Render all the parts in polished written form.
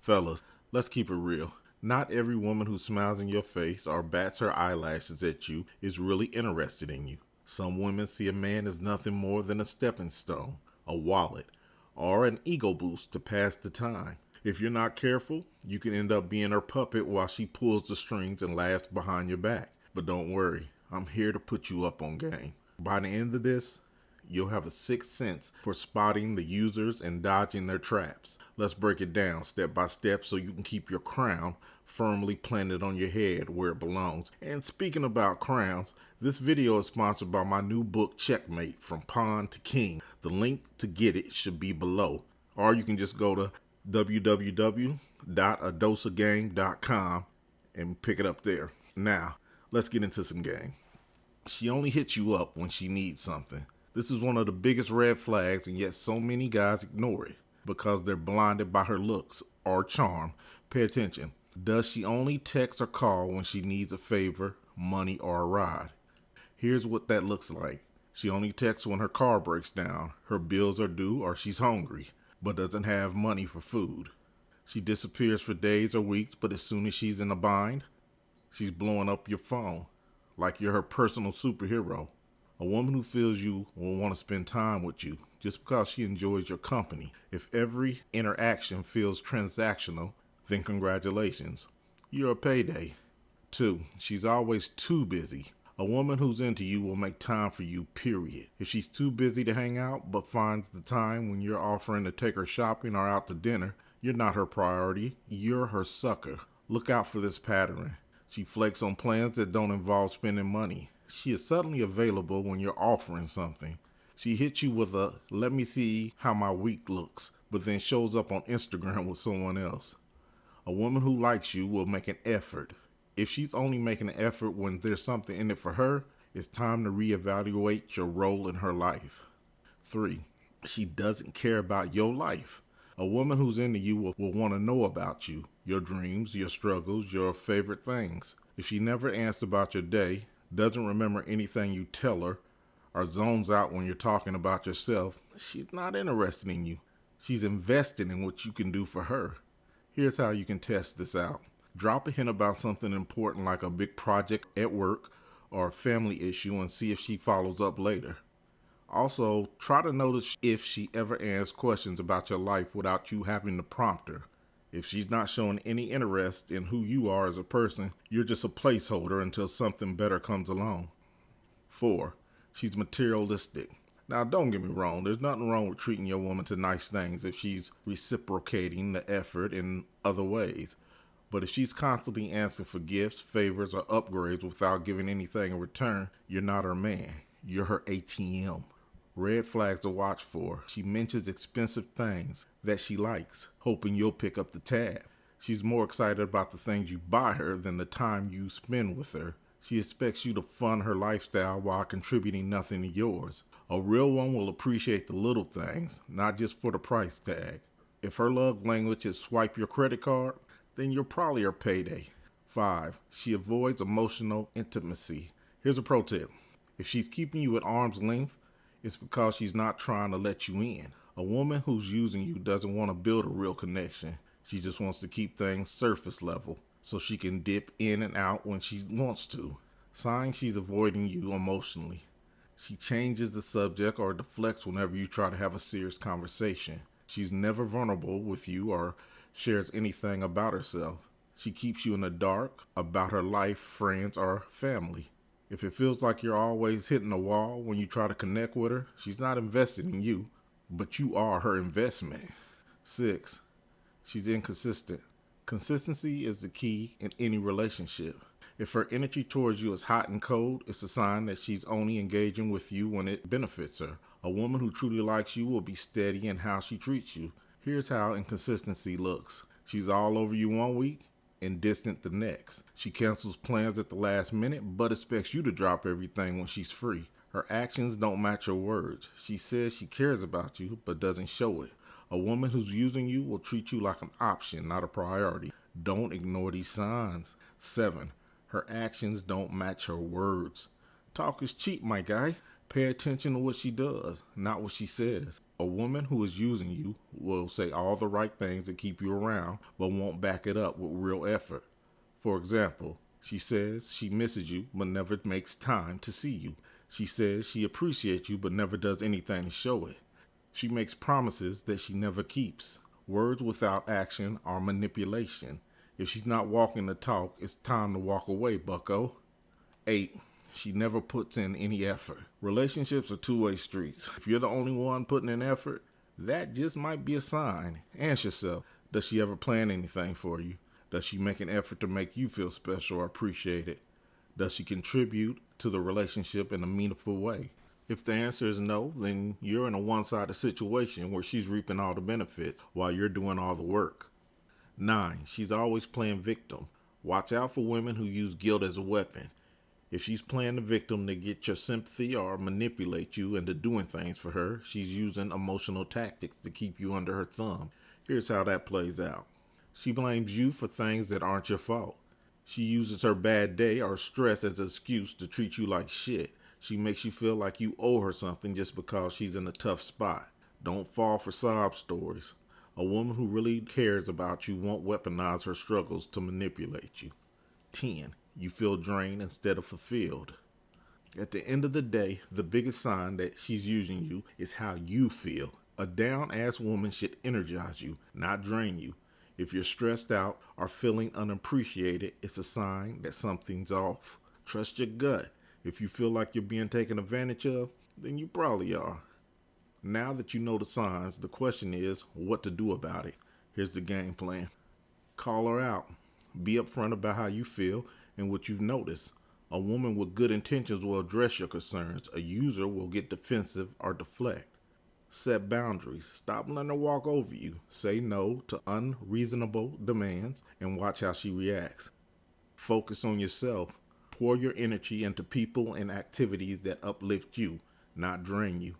Fellas, let's keep it real. Not every woman who smiles in your face or bats her eyelashes at you is really interested in you. Some women see a man as nothing more than a stepping stone, a wallet, or an ego boost to pass the time. If you're not careful, you can end up being her puppet while she pulls the strings and laughs behind your back. But don't worry, I'm here to put you up on game. By the end of this, you'll have a sixth sense for spotting the users and dodging their traps. Let's break it down step by step so you can keep your crown firmly planted on your head where it belongs. And speaking about crowns, this video is sponsored by my new book, Checkmate, From Pawn to King. The link to get it should be below. Or you can just go to www.adosagame.com and pick it up there. Now, let's get into some game. She only hits you up when she needs something. This is one of the biggest red flags, and yet so many guys ignore it because they're blinded by her looks or charm. Pay attention. Does she only text or call when she needs a favor, money, or a ride? Here's what that looks like. She only texts when her car breaks down, her bills are due, or she's hungry, but doesn't have money for food. She disappears for days or weeks, but as soon as she's in a bind, she's blowing up your phone like you're her personal superhero. A woman who feels you will want to spend time with you just because she enjoys your company. If every interaction feels transactional, then congratulations. You're a payday. 2. She's always too busy. A woman who's into you will make time for you, period. If she's too busy to hang out but finds the time when you're offering to take her shopping or out to dinner, you're not her priority. You're her sucker. Look out for this pattern. She flakes on plans that don't involve spending money. She is suddenly available when you're offering something. She hits you with a, let me see how my week looks, but then shows up on Instagram with someone else. A woman who likes you will make an effort. If she's only making an effort when there's something in it for her, it's time to reevaluate your role in her life. 3. She doesn't care about your life. A woman who's into you will want to know about you, your dreams, your struggles, your favorite things. If she never asks about your day, doesn't remember anything you tell her, or zones out when you're talking about yourself, she's not interested in you. She's invested in what you can do for her. Here's how you can test this out. Drop a hint about something important like a big project at work or a family issue and see if she follows up later. Also, try to notice if she ever asks questions about your life without you having to prompt her. If she's not showing any interest in who you are as a person, you're just a placeholder until something better comes along. 4. She's materialistic. Now, don't get me wrong, there's nothing wrong with treating your woman to nice things if she's reciprocating the effort in other ways. But if she's constantly asking for gifts, favors, or upgrades without giving anything in return, you're not her man. You're her ATM. Red flags to watch for. She mentions expensive things that she likes, hoping you'll pick up the tab. She's more excited about the things you buy her than the time you spend with her. She expects you to fund her lifestyle while contributing nothing to yours. A real one will appreciate the little things, not just for the price tag. If her love language is swipe your credit card, then you're probably her payday. 5. She avoids emotional intimacy. Here's a pro tip. If she's keeping you at arm's length, it's because she's not trying to let you in. A woman who's using you doesn't want to build a real connection. She just wants to keep things surface level so she can dip in and out when she wants to. Sign she's avoiding you emotionally. She changes the subject or deflects whenever you try to have a serious conversation. She's never vulnerable with you or shares anything about herself. She keeps you in the dark about her life, friends, or family. If it feels like you're always hitting a wall when you try to connect with her, she's not invested in you, but you are her investment. 6. She's inconsistent. Consistency is the key in any relationship. If her energy towards you is hot and cold, it's a sign that she's only engaging with you when it benefits her. A woman who truly likes you will be steady in how she treats you. Here's how inconsistency looks. She's all over you one week and distant the next. She cancels plans at the last minute, but expects you to drop everything when she's free. Her actions don't match her words. She says she cares about you, but doesn't show it. A woman who's using you will treat you like an option, not a priority. Don't ignore these signs. 7. Her actions don't match her words. Talk is cheap, my guy. Pay attention to what she does, not what she says. A woman who is using you will say all the right things to keep you around, but won't back it up with real effort. For example, she says she misses you, but never makes time to see you. She says she appreciates you, but never does anything to show it. She makes promises that she never keeps. Words without action are manipulation. If she's not walking the talk, it's time to walk away, bucko. 8. She never puts in any effort. Relationships are two-way streets. If you're the only one putting in effort, that just might be a sign. Ask yourself, does she ever plan anything for you? Does she make an effort to make you feel special or appreciated? Does she contribute to the relationship in a meaningful way? If the answer is no, then you're in a one-sided situation where she's reaping all the benefits while you're doing all the work. 9. She's always playing victim. Watch out for women who use guilt as a weapon. If she's playing the victim to get your sympathy or manipulate you into doing things for her, she's using emotional tactics to keep you under her thumb. Here's how that plays out. She blames you for things that aren't your fault. She uses her bad day or stress as an excuse to treat you like shit. She makes you feel like you owe her something just because she's in a tough spot. Don't fall for sob stories. A woman who really cares about you won't weaponize her struggles to manipulate you. 10. You feel drained instead of fulfilled. At the end of the day, the biggest sign that she's using you is how you feel. A down-ass woman should energize you, not drain you. If you're stressed out or feeling unappreciated, it's a sign that something's off. Trust your gut. If you feel like you're being taken advantage of, then you probably are. Now that you know the signs, the question is what to do about it. Here's the game plan. Call her out. Be upfront about how you feel and what you've noticed. A woman with good intentions will address your concerns. A user will get defensive or deflect. Set boundaries. Stop letting her walk over you. Say no to unreasonable demands and watch how she reacts. Focus on yourself. Pour your energy into people and activities that uplift you, not drain you.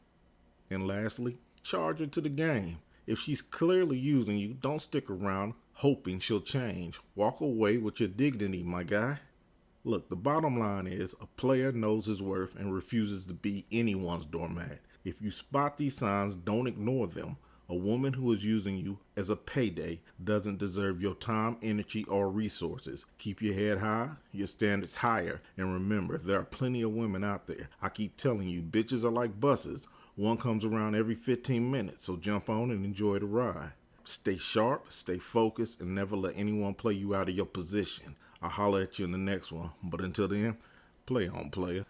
And lastly, charge her to the game. If she's clearly using you, don't stick around hoping she'll change. Walk away with your dignity, my guy. Look, the bottom line is a player knows his worth and refuses to be anyone's doormat. If you spot these signs, don't ignore them. A woman who is using you as a payday doesn't deserve your time, energy, or resources. Keep your head high, your standards higher, and remember, there are plenty of women out there. I keep telling you, bitches are like buses. One comes around every 15 minutes, so jump on and enjoy the ride. Stay sharp, stay focused, and never let anyone play you out of your position. I'll holler at you in the next one. But until then, play on, player.